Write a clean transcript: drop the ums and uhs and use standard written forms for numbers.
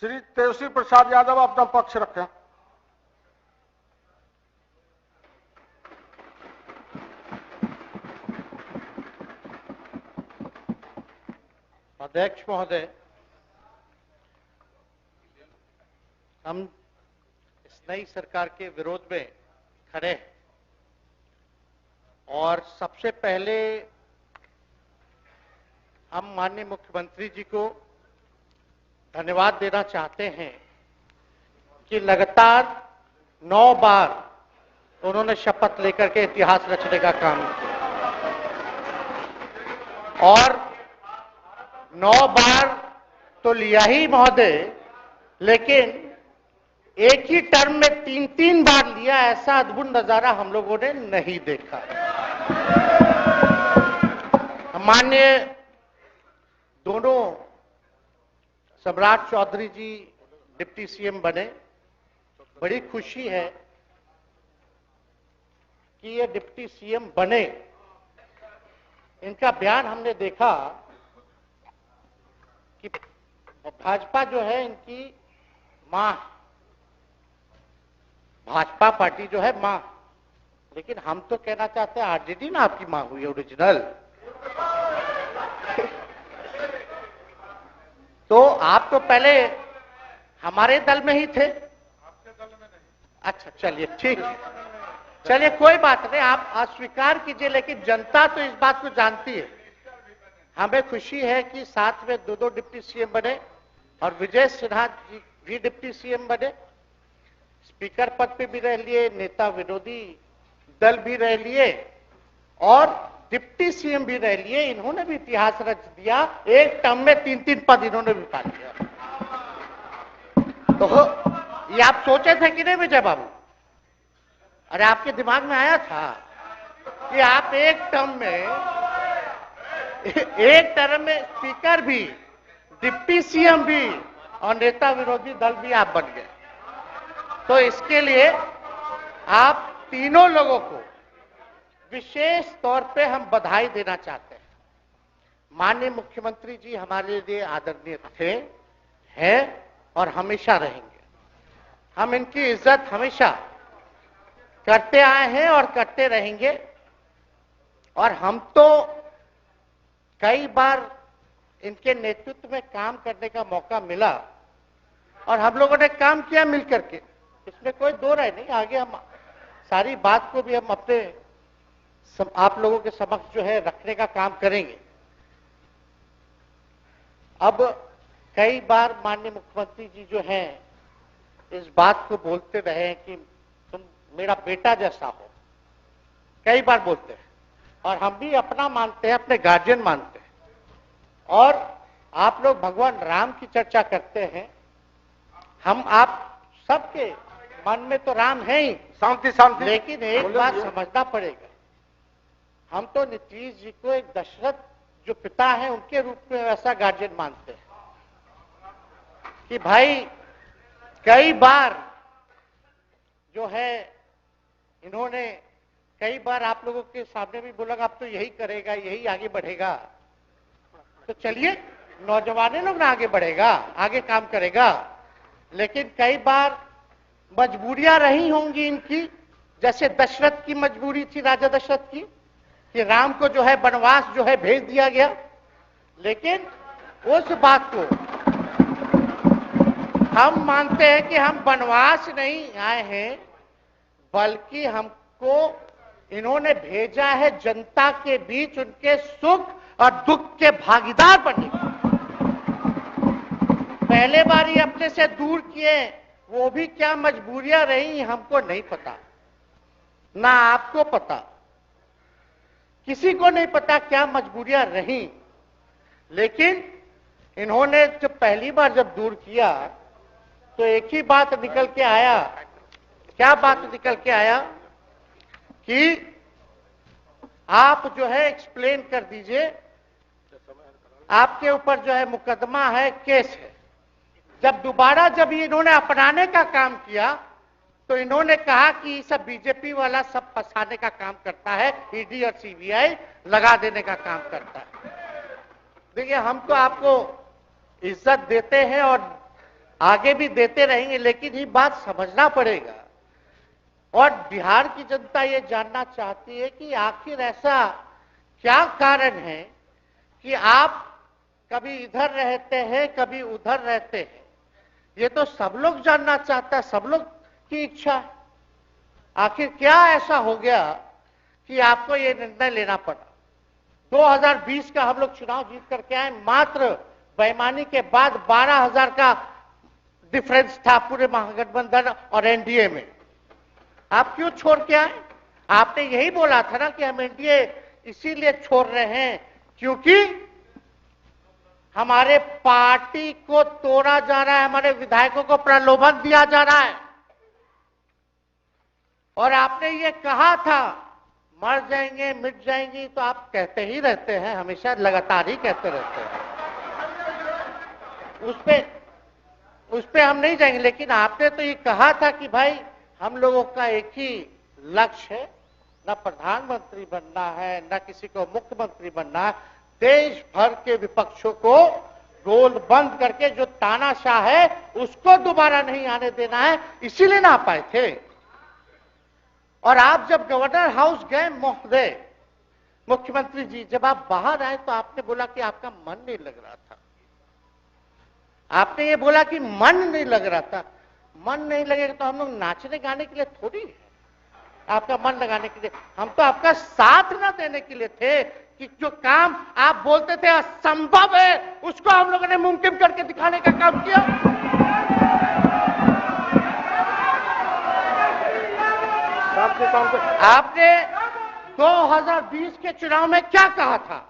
श्री तेजस्वी प्रसाद यादव अपना पक्ष रखें। अध्यक्ष महोदय, हम इस नई सरकार के विरोध में खड़े हैं और सबसे पहले हम माननीय मुख्यमंत्री जी को धन्यवाद देना चाहते हैं कि लगातार 9 बार उन्होंने शपथ लेकर के इतिहास रचने का काम किया और 9 बार तो लिया ही महोदय, लेकिन एक ही टर्म में 3-3 बार लिया, ऐसा अद्भुत नजारा हम लोगों ने नहीं देखा। माननीय दोनों सम्राट चौधरी जी डिप्टी सीएम बने, बड़ी खुशी है कि ये डिप्टी सीएम बने। इनका बयान हमने देखा कि भाजपा जो है इनकी मां, भाजपा पार्टी जो है मां, लेकिन हम तो कहना चाहते हैं आरजेडी ना आपकी मां हुई ओरिजिनल। तो आप तो पहले हमारे दल में ही थे। आपके दल में नहीं। अच्छा, चलिए ठीक है, चलिए कोई बात नहीं, आप अस्वीकार कीजिए, लेकिन जनता तो इस बात को जानती है। हमें खुशी है कि साथ में 2 डिप्टी सीएम बने और विजय सिन्हा जी भी डिप्टी सीएम बने, स्पीकर पद पे भी रह लिए, नेता विरोधी दल भी रह लिए और डिप्टी सीएम भी रह लिए। इन्होंने भी इतिहास रच दिया, एक टर्म में 3-3 पद इन्होंने भी पा लिया। तो ये आप सोचे थे कि नहीं विजय बाबू? अरे आपके दिमाग में आया था कि आप एक टर्म में स्पीकर भी, डिप्टी सीएम भी और नेता विरोधी दल भी आप बन गए। तो इसके लिए आप तीनों लोगों को विशेष तौर पे हम बधाई देना चाहते हैं। माननीय मुख्यमंत्री जी हमारे लिए आदरणीय थे, हैं और हमेशा रहेंगे। हम इनकी इज्जत हमेशा करते आए हैं और करते रहेंगे। और हम तो कई बार इनके नेतृत्व में काम करने का मौका मिला और हम लोगों ने काम किया मिलकर के, इसमें कोई दो राय नहीं। आगे हम सारी बात को भी हम अपने आप लोगों के समक्ष जो है रखने का काम करेंगे। अब कई बार माननीय मुख्यमंत्री जी जो हैं इस बात को बोलते रहे हैं कि तुम मेरा बेटा जैसा हो, कई बार बोलते हैं और हम भी अपना मानते हैं, अपने गार्जियन मानते हैं। और आप लोग भगवान राम की चर्चा करते हैं, हम आप सबके मन में तो राम है ही, शांति शांति, लेकिन एक बात समझना पड़ेगा, हम तो नीतीश जी को एक दशरथ जो पिता है उनके रूप में वैसा गार्जियन मानते हैं कि भाई कई बार जो है इन्होंने कई बार आप लोगों के सामने भी बोला आप तो यही करेगा, यही आगे बढ़ेगा। तो चलिए नौजवान लोग ना आगे बढ़ेगा, आगे काम करेगा, लेकिन कई बार मजबूरियां रही होंगी इनकी, जैसे दशरथ की मजबूरी थी, राजा दशरथ की, कि राम को जो है वनवास जो है भेज दिया गया। लेकिन उस बात को हम मानते हैं कि हम वनवास नहीं आए हैं, बल्कि हमको इन्होंने भेजा है जनता के बीच उनके सुख और दुख के भागीदार बनने। पहले बार ही अपने से दूर किए, वो भी क्या मजबूरियां रही हमको नहीं पता, ना आपको पता, किसी को नहीं पता क्या मजबूरियां रही। लेकिन इन्होंने जब पहली बार जब दूर किया तो एक ही बात निकल के आया। क्या बात निकल के आया कि आप जो है एक्सप्लेन कर दीजिए, आपके ऊपर जो है मुकदमा है, केस है। जब दोबारा जब इन्होंने अपनाने का काम किया तो इन्होंने कहा कि सब बीजेपी वाला सब फंसाने का काम करता है, ईडी और सीबीआई लगा देने का काम करता है। देखिए हम तो आपको इज्जत देते हैं और आगे भी देते रहेंगे, लेकिन ये बात समझना पड़ेगा। और बिहार की जनता ये जानना चाहती है कि आखिर ऐसा क्या कारण है कि आप कभी इधर रहते हैं, कभी उधर रहते हैं। ये तो सब लोग जानना चाहता है, सब लोग की इच्छा है। आखिर क्या ऐसा हो गया कि आपको ये निर्णय लेना पड़ा। 2020 का हम लोग चुनाव जीत करके आए, मात्र बेईमानी के बाद 12,000 का डिफरेंस था पूरे महागठबंधन और एनडीए में। आप क्यों छोड़ के आए? आपने यही बोला था ना कि हम एनडीए इसीलिए छोड़ रहे हैं क्योंकि हमारे पार्टी को तोड़ा जा रहा है, हमारे विधायकों को प्रलोभन दिया जा रहा है। और आपने ये कहा था मर जाएंगे, मिट जाएंगी, तो आप कहते ही रहते हैं, हमेशा लगातार ही कहते रहते हैं। उस पे हम नहीं जाएंगे, लेकिन आपने तो ये कहा था कि भाई हम लोगों का एक ही लक्ष्य है, न प्रधानमंत्री बनना है, न किसी को मुख्यमंत्री बनना है। देश भर के विपक्षों को गोल बंद करके जो तानाशाह है उसको दोबारा नहीं आने देना है, इसीलिए ना आ पाए थे। और आप जब गवर्नर हाउस गए महोदय, मुख्यमंत्री जी, जब आप बाहर आए तो आपने बोला कि आपका मन नहीं लग रहा था। आपने ये बोला कि मन नहीं लग रहा था। मन नहीं लगेगा तो हम लोग नाचने गाने के लिए थोड़ी है, आपका मन लगाने के लिए। हम तो आपका साथ ना देने के लिए थे कि जो काम आप बोलते थे असंभव है, उसको हम लोगों ने मुमकिन करके दिखाने का काम किया। आपने 2020 के चुनाव में क्या कहा था?